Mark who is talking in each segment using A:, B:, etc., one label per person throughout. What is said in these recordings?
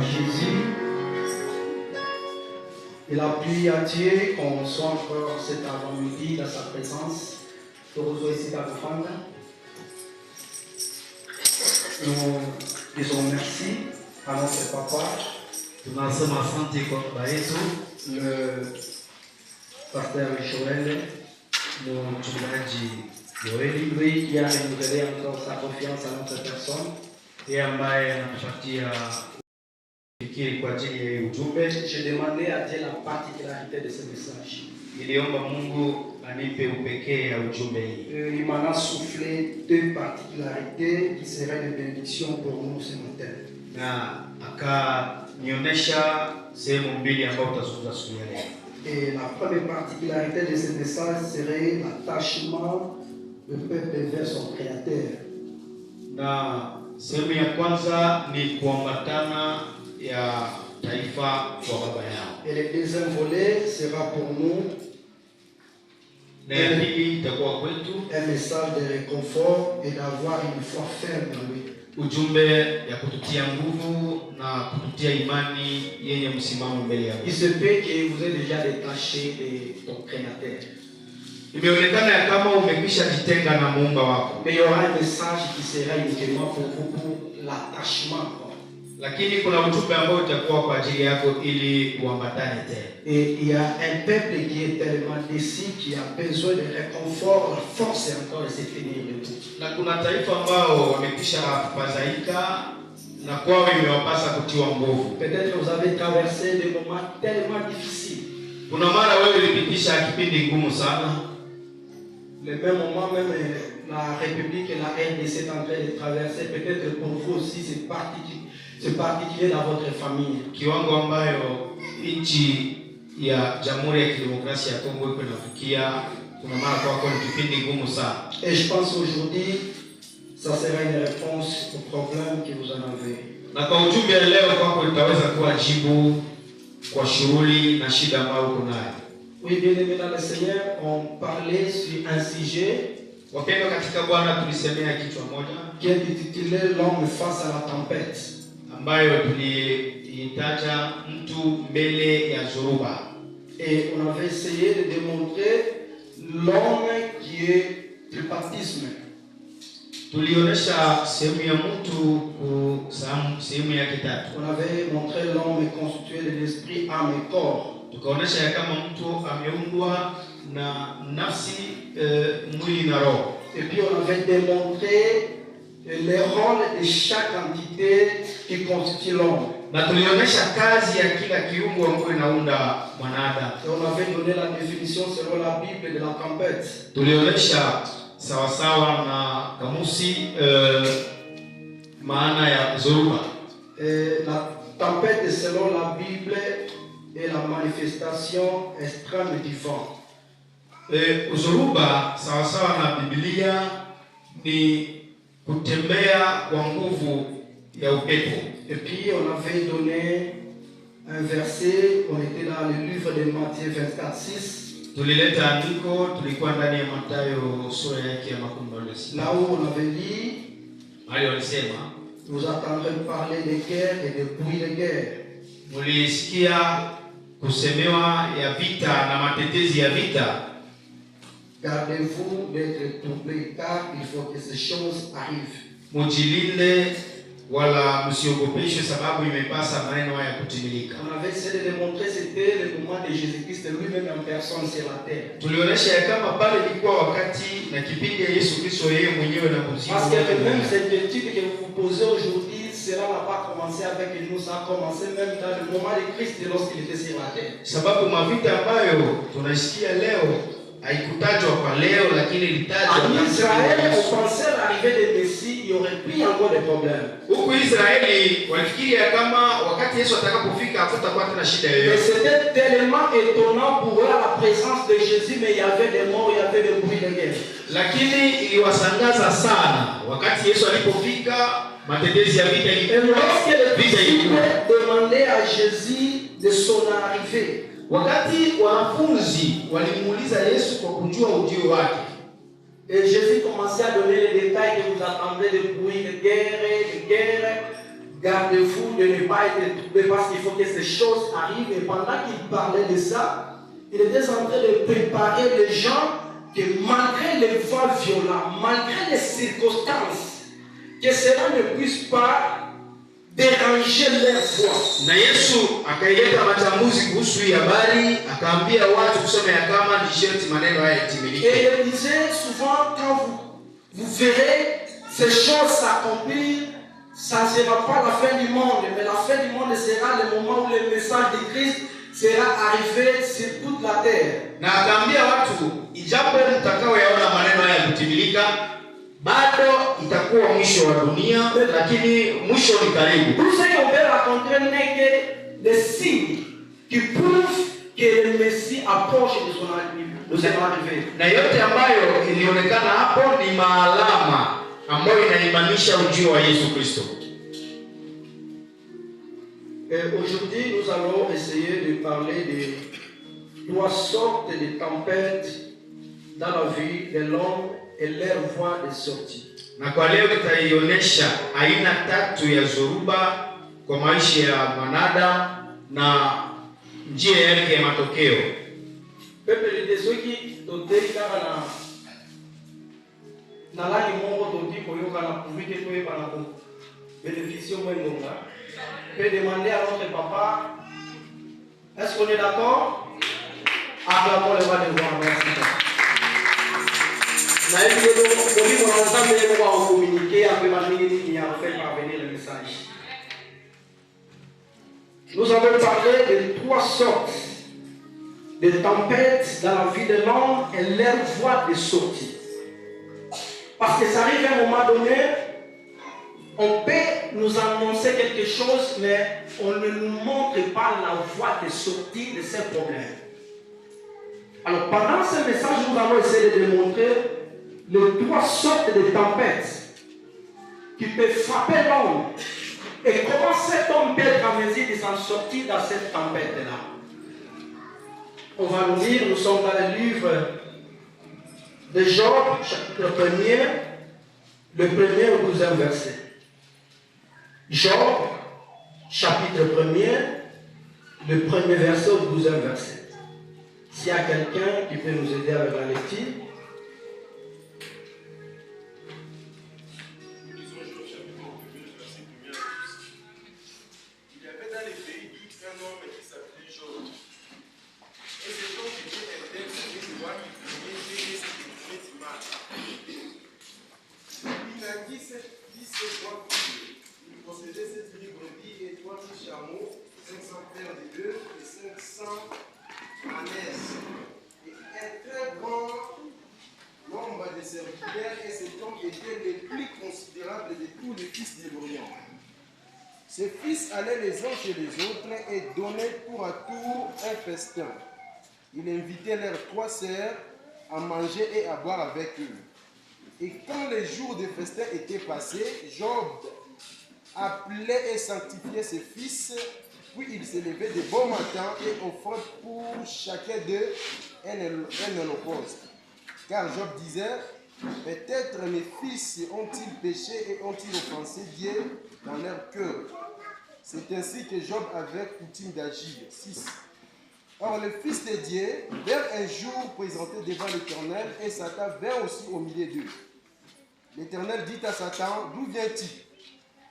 A: Jésus. Il a plu à Dieu qu'on soit encore cet avant-midi dans sa présence. Nous disons merci à notre papa, le pasteur Joël, lui qui a renouvelé encore sa confiance à notre personne. Et j'ai demandé à Dieu la particularité de ce message. Il m'en a soufflé deux particularités qui seraient de bénédiction pour nous ce matin. Et la première particularité de ce message serait l'attachement du peuple vers son Créateur.
B: Sehemu ya kwanza ni kuambatana ya taifa kwa baba yao.
A: Et le deuxième volet sera pour nous un message de réconfort et d'avoir une foi ferme en lui.
B: Ujumbe ya kututia nguvu na kututia imani yenye msimamo mbele yako.
A: Il se peut que vous êtes déjà détaché de ton Créateur.
B: Imeonekana ya kama umekwisha jitenga na muumba wako.
A: Mais il y aura un message qui sera uniquement pour vous pour l'attachement.
B: Lakini kuna ujumbe ambao utakuwa kwa ajili yako ili uambatane tena.
A: Et il y a un peuple qui est tellement déçu qui a besoin de réconfort, la force est encore de se tenir debout.
B: Na kuna taifa ambao wamekwisha fadhaika na kwao imewapasa kutiwa nguvu.
A: Peut-être vous avez traversé des moments tellement difficiles.
B: Kuna mara wewe ulipitisha kipindi ngumu sana.
A: Le même moment, même la République et la RDC est en train de traverser, peut-être pour vous aussi, c'est particulier dans votre famille.
B: Kiwango ambayo nchi ya Jamhuri ya Kidemokrasia ya Kongo iko inafikia, kuna mara kwa ni kipindi ngumu sana.
A: Et je pense aujourd'hui, ça sera une réponse au problème que vous en avez.
B: Na kwa ujumbe leo kwako itaweza kuwa jibu kwa shughuli na shida ambayo uko nayo.
A: Oui, bien aimé dans le Seigneur, on parlait sur un sujet
B: wapendwa katika Bwana tulisemea kichwa moja
A: qui est intitulé l'homme face à la tempête,
B: ambayo tuliitaja mtu mbele ya zoruba.
A: Et on avait essayé de démontrer l'homme qui est le baptisme.
B: Tulionesha sehemu ya mtu sehemu ya kitatu.
A: On avait montré l'homme constitué de l'esprit, âme et corps.
B: Tukaonesha ya kama mtu ameundwa na nafsi, mwili na roho.
A: Et puis on avait démontré les rôles de chaque entité qui constitue l'homme.
B: Na tulionesha kazi ya kila kiungo ambacho inaunda mwanadamu.
A: Et on avait donné la définition selon la Bible de la tempête.
B: Tulionesha sawa sawa na kamusi maana ya zoruba.
A: La tempête selon la Bible est la manifestation extrême du vent.
B: Zoruba sawa sawa na Biblia ni kutembea kwa nguvu ya upepo.
A: Et puis on avait donné un verset, on était dans le livre de Matthieu 24:6.
B: Tulileta andiko, tulikuwa ndani ya Mathayo sura yake ya 26.
A: Là où on avait dit,
B: hali walisema,
A: vous entendrez parler de guerre et de bruit de guerre.
B: Mulisikia kusemewa ya vita na matetezi ya vita.
A: Gardez-vous d'être troublés, car il faut que ces choses arrivent.
B: Mujilinde wala msiogopeshwe sababu imepasa maneno haya kutimilika.
A: On avait essayé de démontrer c'était le moment de Jésus-Christ lui-même en personne sur la terre.
B: Tulionesha ya kama pale ilikuwa wakati na kipindi ya Yesu Kristo yeye mwenyewe na kuzimu.
A: Parce que même cette étude que vous posez aujourd'hui, cela n'a pas commencé avec nous, ça a commencé même dans le moment de Christ lorsqu'il était sur la terre.
B: Sababu mavita ambayo tunasikia leo haikutajwa kwa leo, lakini ilitajwa
A: en Israël. On pensait à l'arrivée de Messie, il y aurait plus encore des problèmes.
B: Huko Israeli walifikiria kama wakati Yesu atakapofika hakutakuwa tena shida yoyote.
A: Mais c'était tellement étonnant pour eux la présence de Jésus, mais il y avait des morts, il y avait des bruits de guerre.
B: Lakini iliwasangaza sana wakati Yesu alipofika, matetezi ya vita ilikuwa.
A: Et lorsque les disciples demandaient à Jésus de son arrivée,
B: wakati wanafunzi walimuuliza Yesu kwa kujua ujio wake,
A: et Jésus commençait à donner les détails que vous attendez de bruit de guerre, gardez-vous de ne pas être troublé parce qu'il faut que ces choses arrivent. Et pendant qu'il parlait de ça, il était en train de préparer les gens que malgré les vents violents, malgré les circonstances, que cela ne puisse pas déranger leur foi.
B: Na Yesu akaileta machambuzi kuhusu hii habari, akaambia watu kusema ya kama ni sharti maneno haya yatimilike.
A: Et il disait souvent, quand vous verrez ces choses s'accomplir, ça ne sera pas la fin du monde, mais la fin du monde sera le moment où le message de Christ sera arrivé sur toute la terre.
B: Na akaambia watu, ijapo mtakaoyaona maneno haya kutimilika, bado itakuwa mwisho wa dunia, lakini mwisho ni karibu.
A: Tout ce qu'on peut raconter n'est que des signes qui prouvent que le Messie approche de son arrivée.
B: Na yote ambayo ilionekana hapo ni maalama ambayo inaimanisha ujio wa Yesu Kristo.
A: Aujourd'hui, nous allons essayer de parler de 3 sortes de tempêtes dans la vie de l'homme et leur voie de sortie.
B: Na kwa leo nitaionyesha aina 3 ya zoruba kwa maisha ya mwanadamu na njia yake ya matokeo.
A: Peuple de ceux qui totei kaka na lani mongo toti koyoka na profiter koyeba na ko bénéficier moins ngonga. Peut demander à notre papa, est-ce qu'on est d'accord? Acclamons le roi des rois. Merci. Na hivi ndio kwa ensemble kwa communiquer avec Marie qui a fait parvenir le message. Nous allons parler de 3 sortes de tempêtes dans la vie de l'homme et leur voie de sortie. Parce que ça arrive à un moment donné, on peut nous annoncer quelque chose, mais on ne nous montre pas la voie de sortie de ces problèmes. Alors pendant ce message, nous allons essayer de démontrer les 3 sortes de tempêtes qui peuvent frapper l'homme et comment cet homme peut être en mesure de s'en sortir dans cette tempête-là. On va nous lire, nous sommes dans le livre de Job, chapitre 1er, le 1er au 12e verset. Job, chapitre 1er, le 1er verset au 12e verset. S'il y a quelqu'un qui peut nous aider avec la lecture.
C: Ses fils allaient les uns chez les autres et donnaient tour à tour un festin. Il invitait leurs 3 sœurs à manger et à boire avec eux. Et quand les jours de festin étaient passés, Job appelait et sanctifiait ses fils, puis il se levait de bon matin et offrait pour chacun d'eux un holocauste. Car Job disait, peut-être mes fils ont-ils péché et ont-ils offensé Dieu dans leur cœur. C'est ainsi que Job avait coutume d'agir. 6. Or le Fils de Dieu vint un jour présenter devant l'Éternel et Satan vint aussi au milieu d'eux. L'Éternel dit à Satan, d'où viens-tu?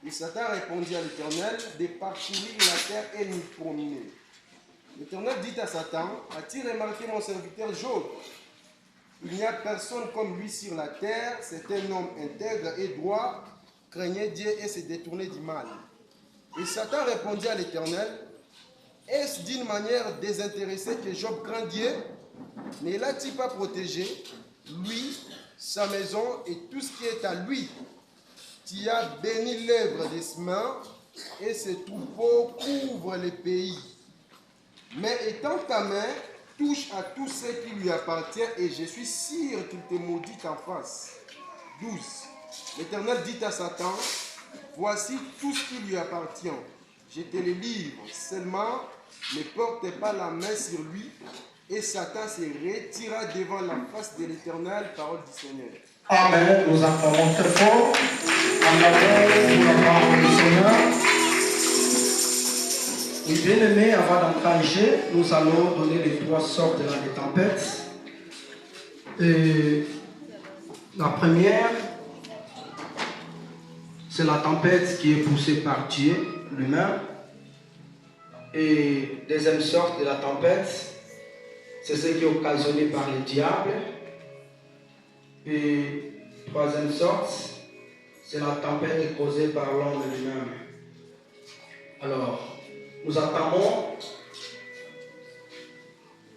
C: Et Satan répondit à l'Éternel, de parcourir la terre et nous prominer. L'Éternel dit à Satan, as-tu remarqué mon serviteur Job? Il n'y a personne comme lui sur la terre, c'est un homme intègre et droit, craignait Dieu et se détournait du mal. Et Satan répondit à l'Éternel, est-ce d'une manière désintéressée que Job craint Dieu? Ne l'a-t-il pas protégé, lui, sa maison et tout ce qui est à lui? Tu as béni l'œuvre de ses mains et ses troupeaux couvrent les pays. Mais étends ta main, touche à tout ce qui lui appartient et je suis sûr qu'il te maudit en face. 12. L'Éternel dit à Satan, voici tout ce qui lui appartient. Je te le livre, seulement ne porte pas la main sur lui. Et Satan se retira devant la face de l'Éternel, parole du Seigneur.
A: Amen. Nous acclamons très fort. En avant pour la parole du Seigneur. Bien-aimés, avant d'entrer en jeu, nous allons donner les 3 sortes de la tempête. Et la première, c'est la tempête qui est poussée par Dieu lui-même. Et deuxième sorte de la tempête, c'est ce qui est occasionné par le diable. Et troisième sorte, c'est la tempête causée par l'homme lui-même. Alors, nous attendons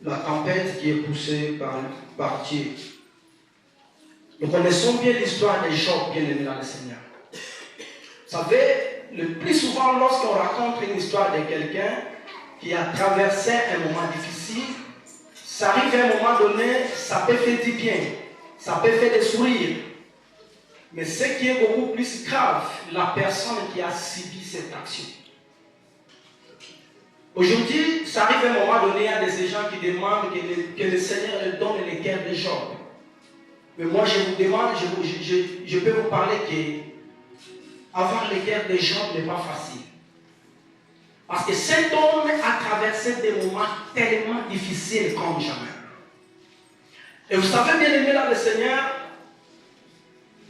A: la tempête qui est poussée par Dieu. Nous connaissons bien l'histoire des Job, bien aimés dans le Seigneur. Vous savez, le plus souvent, lorsqu'on raconte une histoire de quelqu'un qui a traversé un moment difficile, ça arrive à un moment donné, ça peut faire du bien, ça peut faire des sourires. Mais ce qui est beaucoup plus grave, la personne qui a subi cette action. Aujourd'hui, ça arrive à un moment donné, il y a des gens qui demandent que le Seigneur leur donne les cœurs de Job. Mais moi, je vous demande, je peux vous parler que avoir les cœurs de Job n'est pas facile. Parce que cet homme a traversé des moments tellement difficiles comme jamais. Et vous savez, bien aimé dans le Seigneur,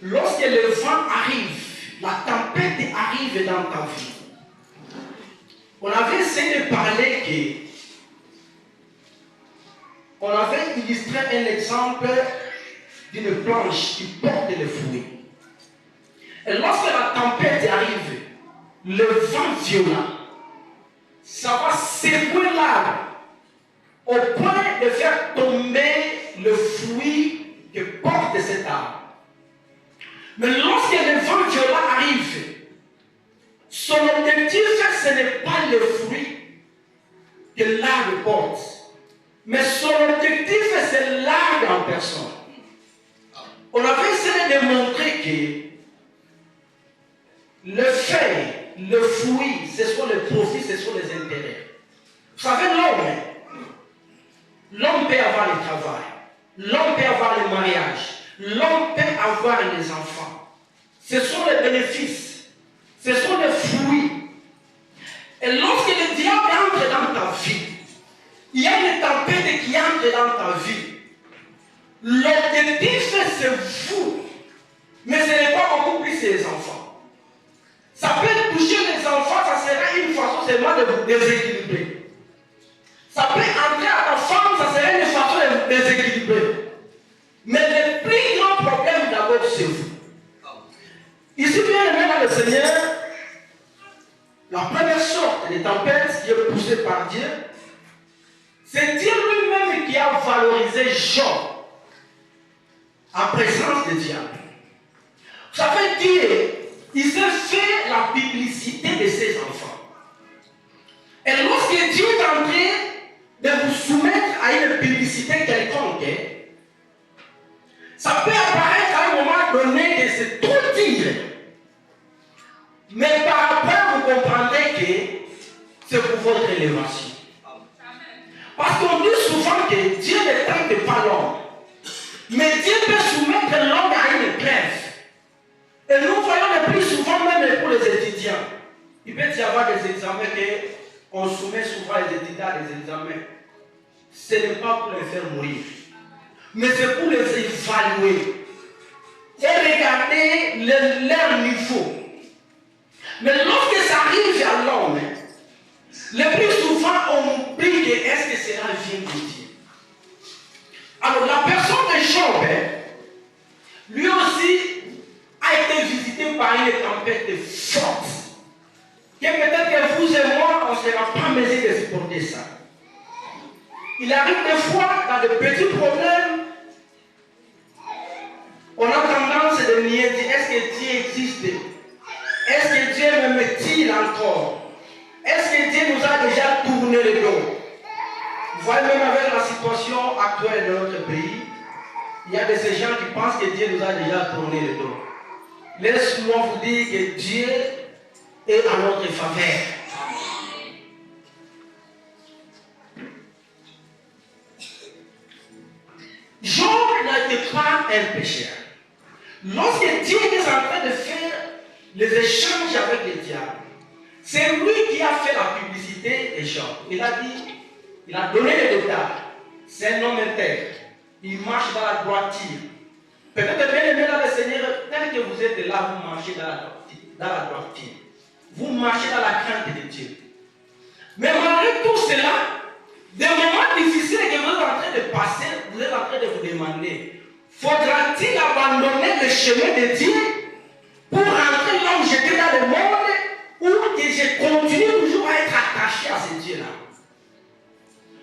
A: lorsque le vent arrive, la tempête arrive dans ta vie. On avait essayé de parler que on avait illustré un exemple d'une planche qui porte les fruits. Et lorsque la tempête arrive, le vent violent, ça va secouer l'arbre au point de faire tomber le fruit que porte cet arbre. Mais lorsque le vent violent arrive, son objectif, ce n'est pas le fruit que l'arbre porte, mais son objectif, c'est l'arbre en personne. On avait essayé de montrer que le fait, le fruit, ce sont les profits, ce sont les intérêts. Vous savez, l'homme peut avoir le travail, l'homme peut avoir le mariage, l'homme peut avoir les enfants. Ce sont les bénéfices, ce sont les fruits. Et lorsque le diable entre dans ta vie, il y a une tempête qui entre dans ta vie. L'objectif, c'est vous. Mais ce n'est pas beaucoup plus les enfants. Ça peut toucher les enfants, ça sera une façon seulement de vous déséquilibrer. Ça peut entrer à ta femme, ça sera une façon de vous déséquilibrer. Mais le plus grand problème d'abord, c'est vous. Ici, bien aimé dans le Seigneur, la première sorte de tempête qui est poussée par Dieu, c'est Dieu lui-même qui a valorisé Job en présence de diable. Vous savez, Dieu, il s'est fait la publicité de ses enfants. Et lorsque Dieu est en train de vous soumettre à une publicité quelconque, ça peut apparaître à un moment donné que c'est trop dire. Mais par après, vous comprendrez que c'est pour votre élévation. Parce qu'on dit souvent que Dieu ne tente pas l'homme. Mais Dieu peut soumettre l'homme à une grève. Et nous voyons le plus souvent, même pour les étudiants. Il peut y avoir des examens qu'on soumet souvent les étudiants à des examens. Ce n'est pas pour les faire mourir. Mais c'est pour les évaluer. Et regarder leur niveau. Mais lorsque ça arrive à l'homme, le plus souvent on oublie que est-ce que cela vient de Dieu. Alors la personne de Job, lui aussi a été visité par une tempête forte. Que peut-être que vous et moi, on ne sera pas en mesure de supporter ça. Il arrive des fois dans de petits problèmes, on a tendance de nier, est-ce que Dieu existe? Est-ce que Dieu m'aime-t-il encore? Est-ce que Dieu nous a déjà tourné le dos? Vous voyez, même avec la situation actuelle de notre pays, il y a de ces gens qui pensent que Dieu nous a déjà tourné le dos. Laisse-moi vous dire que Dieu est à notre faveur. Job n'était pas un pécheur. Lorsque Dieu est en train de faire les échanges avec le diable, C'est lui qui a fait la publicité des gens. Il a dit, il a donné les détails. C'est un homme intègre. Il marche dans la droiture. Peut-être bien aimé dans le Seigneur, tel que vous êtes là, vous marchez dans la droiture. Vous marchez dans la crainte de Dieu. Mais malgré tout cela, des moments difficiles que vous êtes en train de passer, vous êtes en train de vous demander, faudra-t-il abandonner le chemin de Dieu pour rentrer là où j'étais dans le monde, ou que je continue toujours à être attaché à ce Dieu-là?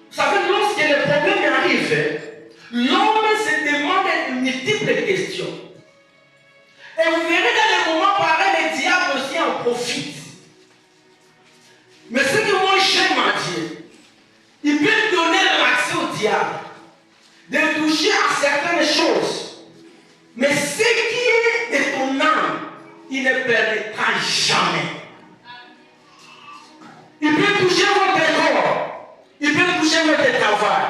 A: Vous savez, lorsque le problème arrive, l'homme se demande de multiples questions. Et vous verrez dans les moments pareils, le diable aussi en profite. Mais ce que moi j'aime à Dieu, il peut donner l'accès au diable, de toucher à certaines choses. Mais ce qui est de ton âme, il ne permettra jamais. Il peut toucher votre corps, il peut toucher votre travail,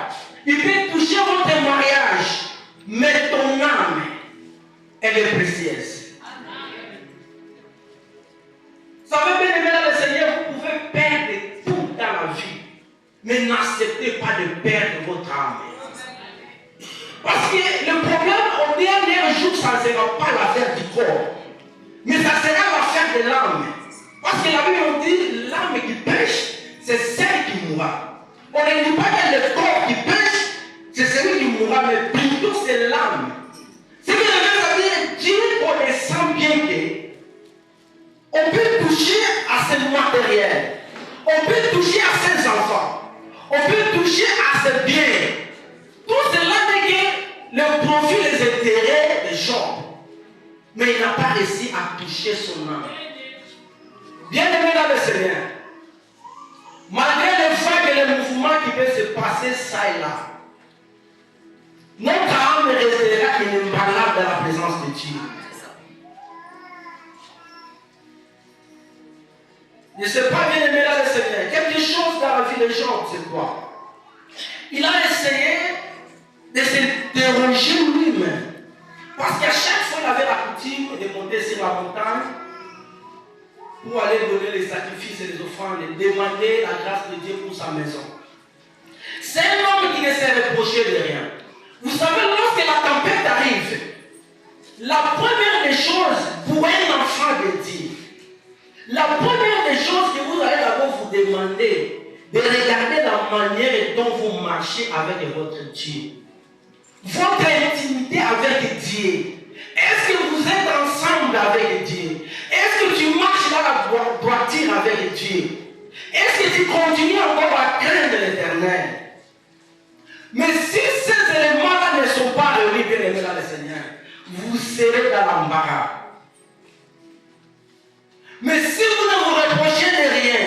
A: il peut toucher votre mariage, mais ton âme, elle est précieuse. Vous savez, bien aimé dans le Seigneur, vous pouvez perdre tout dans la vie, mais n'acceptez pas de perdre votre âme. Parce que le problème, au dernier jour, ça ne sera pas l'affaire du corps, mais ça sera l'affaire de l'âme. Parce que la Bible dit, l'âme qui pêche, c'est celle qui mourra. On ne dit pas que le corps qui pêche, c'est celui qui mourra, mais plutôt c'est l'âme. Ce que je veux dire, Dieu connaissant bien que on peut toucher à ses matériels, on peut toucher à ses enfants, on peut toucher à ses biens. Tout cela n'est que le profit, les intérêts des gens. Mais il n'a pas réussi à toucher son âme. Bien aimé dans le Seigneur, malgré les vagues et les mouvements qui peuvent se passer ça et là, notre âme restera inébranlable dans la présence de Dieu. Je ne sais pas, bien aimé dans le Seigneur, quelque chose dans la vie des gens, c'est quoi? Il a essayé de s'interroger lui-même. Parce qu'à chaque fois, il avait la coutume de monter sur la montagne pour aller donner les sacrifices et les offrandes et demander la grâce de Dieu pour sa maison. C'est un homme qui ne s'est reproché de rien. Vous savez, lorsque la tempête arrive, la première des choses pour un enfant de Dieu, la première des choses que vous allez d'abord vous demander, de regarder la manière dont vous marchez avec votre Dieu. Votre intimité avec Dieu. Est-ce que vous êtes ensemble avec Dieu? Est-ce que tu marches dans la droiture avec Dieu? Est-ce que tu continues encore à craindre l'Éternel? Mais si ces éléments-là ne sont pas réunis, bien aimés dans le Seigneur, vous serez dans l'embarras. Mais si vous ne vous reprochez de rien,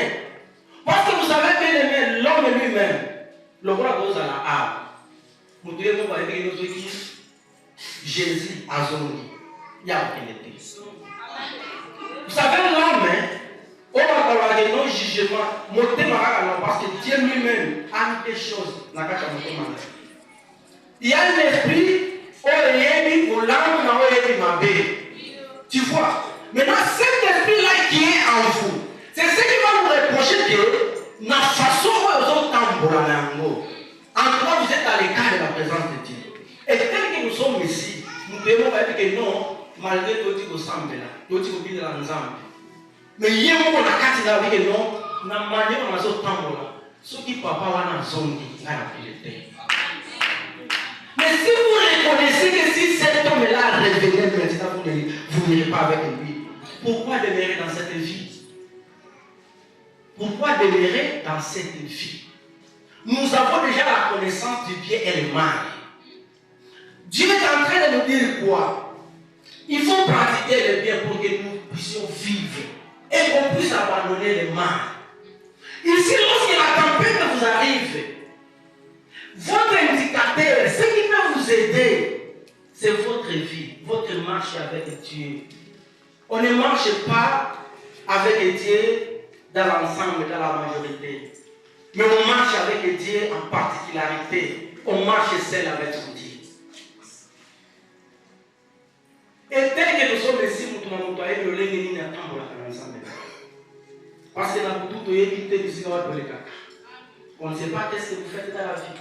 A: parce que vous savez bien aimé l'homme lui-même, le roi goes à la âme. Vous devez vous voir avec nos équipes. Jésus a zongi. Il y a aucun été. Vous savez l'homme, on va parler de nos jugements, parce que Dieu lui-même a mis des choses dans la carte. Il y a un esprit, tu vois. Maintenant, cet esprit-là qui est en vous, c'est ce qui va nous reprocher que la façon dont nous sommes en tout cas, vous êtes à l'écart de la présence de Dieu. Et tel que nous sommes ici, nous devons dire que non, malgré tout ce que nous sommes là, tout ce que nous sommes. Mais il y a un moment où que non, la manière dont nous sommes là, ce qui papa va dans son lit, là, la vérité. Mais si vous reconnaissez que si cet homme-là révélé maintenant, vous n'irez pas avec lui, pourquoi demeurer dans cette vie? Pourquoi demeurer dans cette vie? Nous avons déjà la connaissance du bien et du mal. Dieu est en train de nous dire quoi? Il faut pratiquer le bien pour que nous puissions vivre et qu'on puisse abandonner le mal. Ici, lorsque la tempête vous arrive, votre indicateur, ce qui peut vous aider, c'est votre vie, votre marche avec Dieu. On ne marche pas avec Dieu dans l'ensemble, dans la majorité. Mais on marche avec Dieu en particularité. On marche seul avec Dieu. Et tel que nous sommes ici, nous sommes ensemble. Parce que dans tout éviter de se faire le caca. On ne sait pas qu'est-ce que vous faites dans la vie.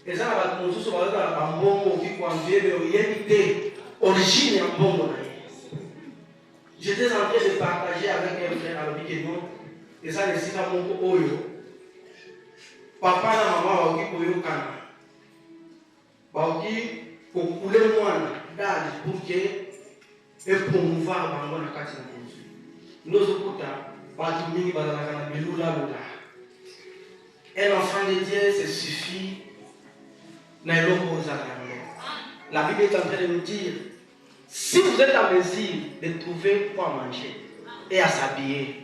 A: Et ça, on va se voir dans un bon qui conduit, mais éviter origine en bon. J'étais en train de partager avec un frère à l'Obékénon, et ça, les sites à mon oyo. Papa et maman vont qui pour kana. Vont qui pour couler moi d'âge pour que et promouvoir bango na kati na konzu. Nous autres, batu mingi bazalaka na belula lola. Un enfant de Dieu, ça suffit. La Bible est en train de nous dire, si vous êtes en mesure de trouver quoi manger et à s'habiller,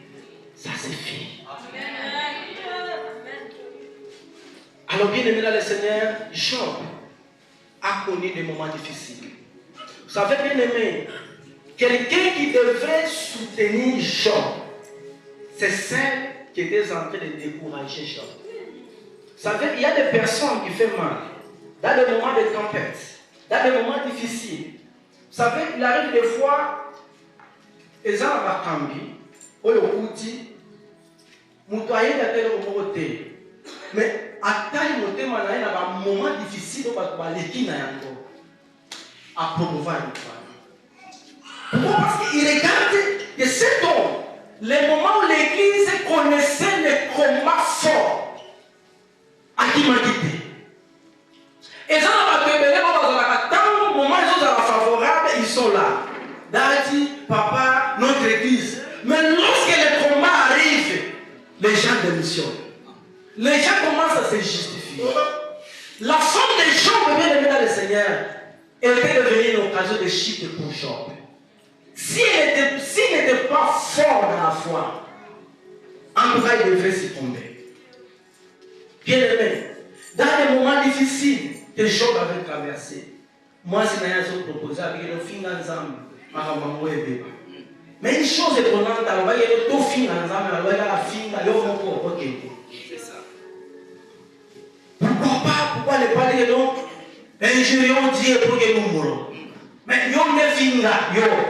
A: ça suffit. Alors bien aimé dans le Seigneur, Job a connu des moments difficiles. Vous savez bien aimé, quelqu'un qui devrait soutenir Job, c'est celle qui était en train de décourager Job. Vous savez, il y a des personnes qui font mal. Dans des moments de tempête, dans des moments difficiles. Vous savez, il arrive des fois, les gens vont cambi, ou le outil, moutoyer la telle au côté. Mais à taille monter, il y a un moment difficile où on va l'équipe à promouvoir une femme. Pourquoi? Parce qu'il regarde que cet homme, les moments où l'église connaissait les combats forts, à qui m'a quitté. Et ça, tant moment ils sont favorables, ils sont là. Dadi, papa, notre église. Mais lorsque les combats arrivent, les gens démissionnent. Les gens commencent à se justifier. La femme de Job, bien aimée dans le Seigneur, était devenue une occasion de chute pour Job. S'il n'était pas fort dans la foi, en tout cas, il devait succomber. Bien aimé, dans les moments difficiles que Job avait traversé, moi, c'est un chose proposé avec le fin ensemble. Mais une chose étonnante, il y a tout fin ensemble, il y a la fin, il y a ok. Pourquoi ne pas dire non? Injurions Dieu pour que nous mourons. Mais nous ne finissons pas,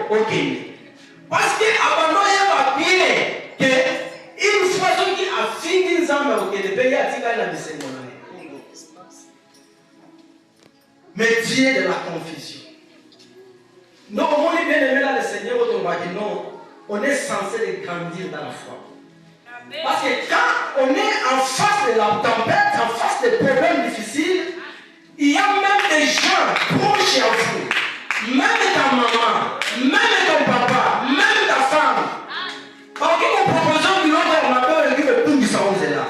A: ok. Parce que avant il y a bien que une fois qui a fini ensemble, ok, le pays a dit qu'il a laissé mon âme. Mais Dieu de la confusion. Donc, on est bien aimé dans le Seigneur, on est censé grandir dans la foi. Parce que quand on est en face de la tempête, en face des problèmes difficiles, il y a même des gens proches à vous, même ta maman, même ton papa, même ta femme. Alors que nous proposons une autre, on appelle le tout du sang là.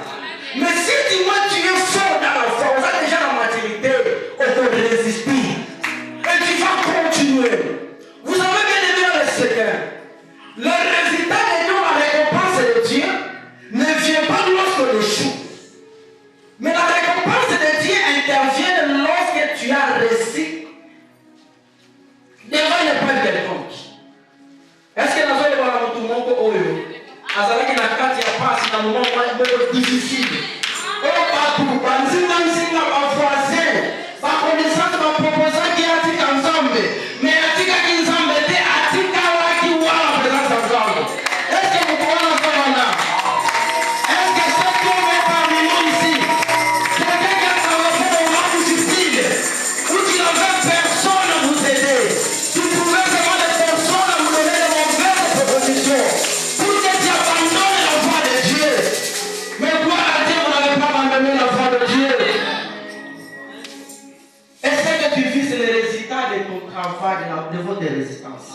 A: Mais si dis-moi tu es fort dans la foi, vous avez déjà la maturité, on peut résister. Et tu vas continuer. Vous avez bien aimé dans le Seigneur. Le résultat de Dieu, la récompense de Dieu, ne vient pas lorsqu'on échoue. Mais la récompense de Dieu intervient lorsque tu as réussi devant une épreuve quelconque. Est-ce que nous allons voir tout le monde au lieu? Avec la carte, il n'y a pas un moment difficile. Oh, pas tout, pas un voisin, pas connaissance, pas proposant qui a dit ensemble. Mais a dit qu'il ensemble, a dit qu'il voit la présence ensemble. Est-ce que vous pouvez l'entendre là? Est-ce que cet homme est parmi nous ici? Quelqu'un qui a traversé un moment difficile, où tu n'avais personne à vous aider. Tu trouvais vraiment des personnes à vous donner de mauvaises propositions. Pour que tu abandonnes la voie de Dieu. Mais gloire à Dieu, vous n'avez pas abandonné la voie de Dieu. Est-ce que tu vis le résultat de ton travail, de votre résistance?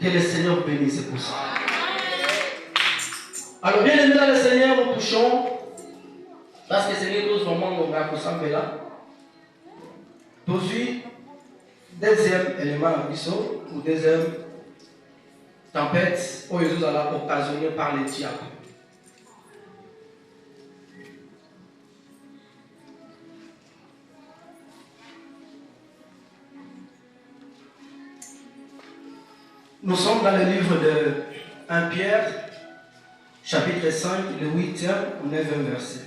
A: Que le Seigneur bénisse pour ça. Alors, bien aimé dans le Seigneur, nous touchons, parce que c'est tous vraiment nous raconter là. Aujourd'hui, deuxième élément ou deuxième tempête, où Jésus a occasionné par les diables. Nous sommes dans le livre de 1 Pierre, chapitre 5, le 8e au 9e verset.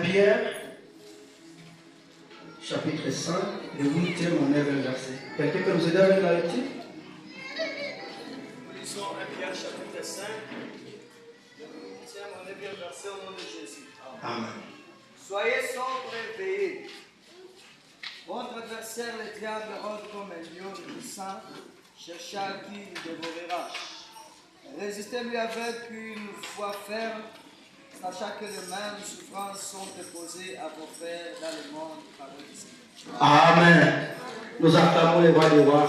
A: Pierre, chapitre 5, le 8e au 9e verset. Quelqu'un peut nous aider avec la lecture?
D: lisons 1 Pierre chapitre 5. Tiens, on est bien versé au nom de Jésus.
A: Amen.
D: Soyez sobres et veillés. Votre adversaire, le diable, rôde comme un lion puissant, cherchant qui le dévorera. Résistez-lui avec une foi ferme, sachant que les mêmes souffrances sont déposées à vos frères dans le monde par le Seigneur.
A: Amen. Nous acclamons les rois des rois.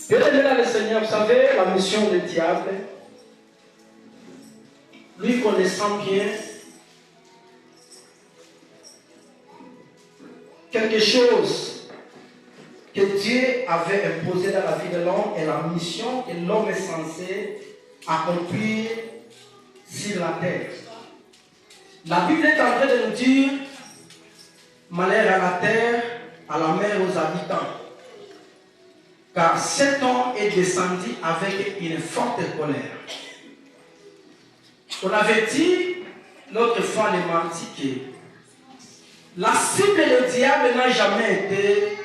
A: Bien-aimé dans le Seigneur, vous savez, la mission du diable, lui connaissant bien quelque chose que Dieu avait imposé dans la vie de l'homme et la mission que l'homme est censé accomplir sur la terre. La Bible est en train de nous dire malheur à la terre, à la mer, aux habitants. Car cet homme est descendu avec une forte colère. On avait dit l'autre fois les mardi que la cible du diable n'a jamais été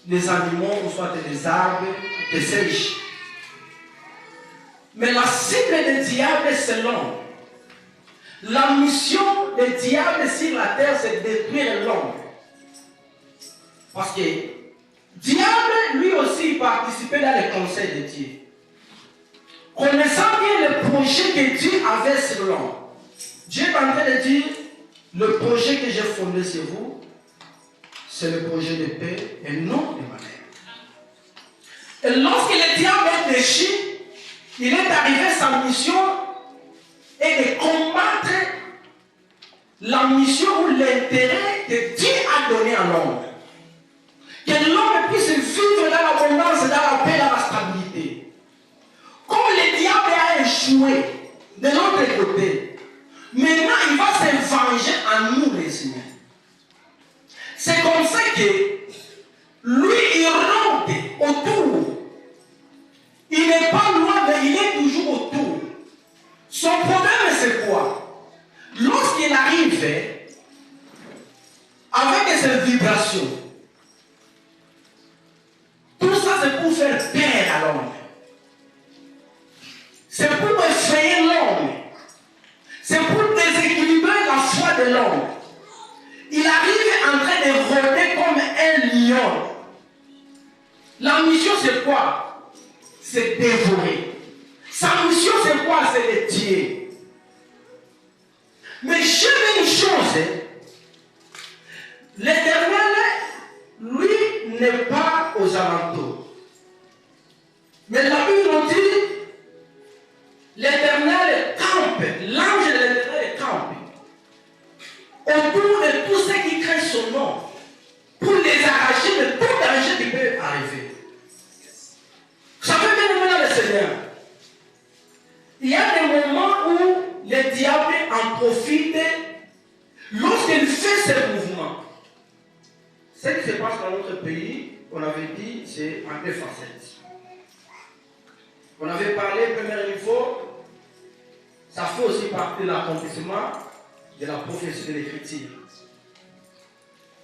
A: les animaux, ou soit les arbres, des singes. Mais la cible du diable, c'est l'homme. La mission du diable sur la terre, c'est de détruire l'homme. Parce que diable, lui aussi, participait dans les conseils de Dieu. Connaissant bien le projet que Dieu avait sur l'homme, Dieu est en train de dire, le projet que j'ai fondé sur vous, c'est le projet de paix et non de malheur. Et lorsque le diable est déchu, il est arrivé sa mission est de combattre la mission ou l'intérêt que Dieu a donné à l'homme. Que l'homme puisse vivre dans l'abondance, dans la paix, dans la stabilité. Comme le diable a échoué de l'autre côté, maintenant il va se venger en nous les humains. C'est comme ça que lui il rentre autour. Il n'est pas loin, mais il est toujours autour. Son problème c'est quoi? Lorsqu'il arrive avec ses vibrations, tout ça c'est pour faire peur à l'homme. C'est pour effrayer l'homme. C'est pour déséquilibrer la foi de l'homme. Il arrive en train de rôder comme un lion. La mission c'est quoi? C'est dévorer. Sa mission c'est quoi? C'est de tuer. Mais j'ai une chose. L'Éternel, lui, n'est pas aux alentours. Mais la Bible nous dit, l'Éternel campe, l'ange de l'Éternel campe autour de tous ceux qui craignent son nom pour les arracher de tout danger qui peut arriver. Ça fait bien le moment le Seigneur. Il y a des moments où le diable en profite lorsqu'il fait ses mouvements. Ce qui se passe dans notre pays, on avait dit, c'est en deux facettes. On avait parlé, premier niveau, ça fait aussi partie de l'accomplissement de la prophétie de l'écriture.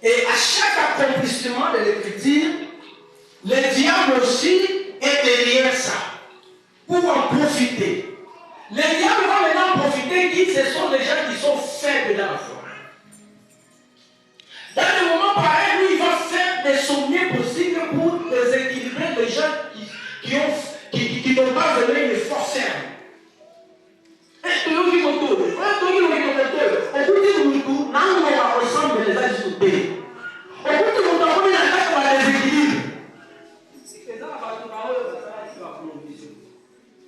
A: Et à chaque accomplissement de l'écriture, le diable aussi est derrière ça, pour en profiter. Le diable va maintenant profiter qui ce sont les gens qui sont faibles dans la foi. Dans le moment pareil, lui, il va faire de son mieux possible pour déséquilibrer les gens qui n'ont pas donné une force ferme. Et tout qui sont tous, ressemble les gens qui sont payés. Au bout de mon temps, on a un déséquilibre. C'est que ça, ça va provision.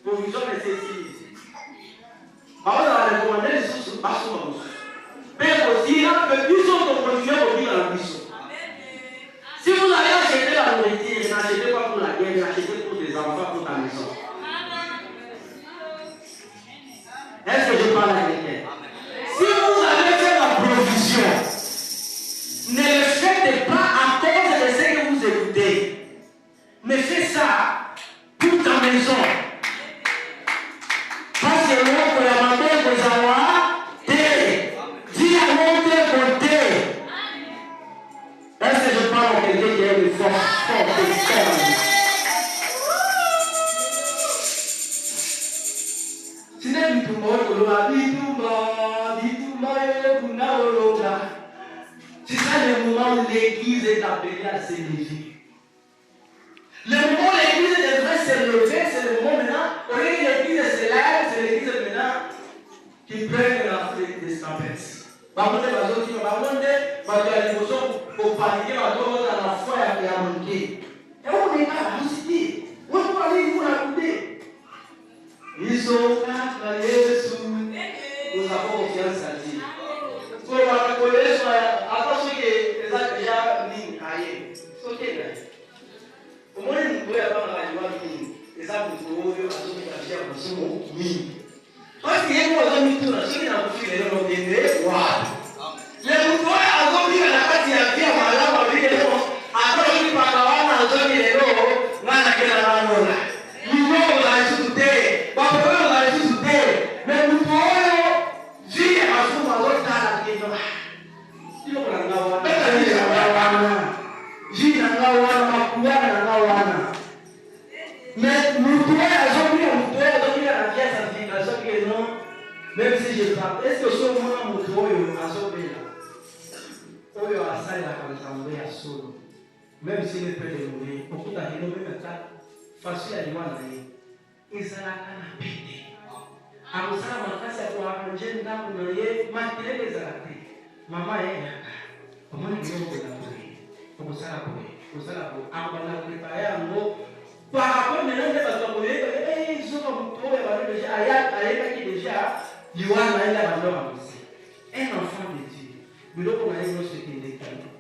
A: Provision, mais c'est ici. Alors, on a recommandé les sources à son mais aussi, là, ils sont en provision pour vivre dans la mission. Si vous allez acheter la nourriture, n'achetez pas pour la guerre, n'achetez pour des enfants, pour ta maison. Est-ce que je parle à quelqu'un? Si vous allez faire la provision, ne C'est ça le moment où l'église est appelée à s'élever. Le moment où l'église devrait s'élever, c'est le moment maintenant, au lieu que l'église s'élève, c'est l'église maintenant qui prenne l'entrée des tempêtes. Bamonde bazoti bamonde bazali boso opanique bato dans la foi ya manqué. Et on est là visiter. On va aller vous raconter. Ils ont à Jésus. Nous avons confiance à Dieu. So la connaissance attention que les a déjà mis ailleurs. So que au moins nous pouvons avoir la joie de ça pour trouver à ce que la vie a besoin. Parce qu'il y a des gens qui ont fait des gens qui ont waouh. Les gens qui ont la partie à vie à malade, ils ont attendu par la main, ils ont mis les gens, là, la main, là. Nous pouvons la ajouter, nous pouvons la ajouter, mais nous pouvons vivre à ce moment-là dans la vie. Il faut la gawana, j'ai la gawana, ma couleur la gawana. Mais nous pouvons ajouter, la pièce à vie, la chose que non. Même si je parle, est-ce que ce moment où tu as sauvé là, où tu as salé la cantambe à solo, même si le peut dérouler, beaucoup d'années, même ça, facile à dire, et ça n'a qu'à péter. Alors ça, ma casse pour arranger une dame pour marier, malgré les arrêtés. Maman est là. Comment est-ce que vous l'avez pour ça, pour ça, pour préparer un mot. Par rapport maintenant, ils ont déjà. Un enfant de Dieu, mais là, on a une chose qui est décalée.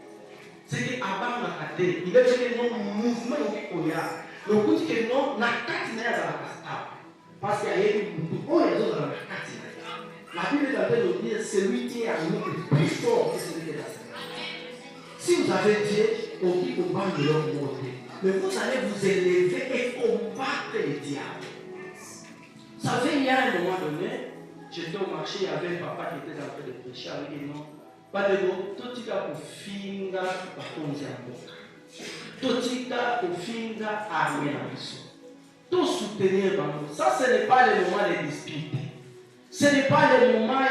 A: C'est qu'avant la caté, il a fait un mouvement qui est là. Le coup que non, la catina est dans la casta. Parce qu'il y a une autre dans la catina. La Bible est en train de dire celui qui est à nous est plus fort que celui qui est à nous. Si vous avez Dieu, on dit qu'on parle de leur monter. Mais vous allez vous élever et combattre le diable. Vous savez, il y a un moment donné, j'étais au marché, il y avait un papa qui était en train de prêcher avec lui. Pas de mots, tout ce qui a pour finga, par contre, c'est un bon. Tout ce qui a pour finga, armé la mission. Tout soutenir, ça ce n'est pas le moment de disputer. Ce n'est pas le moment,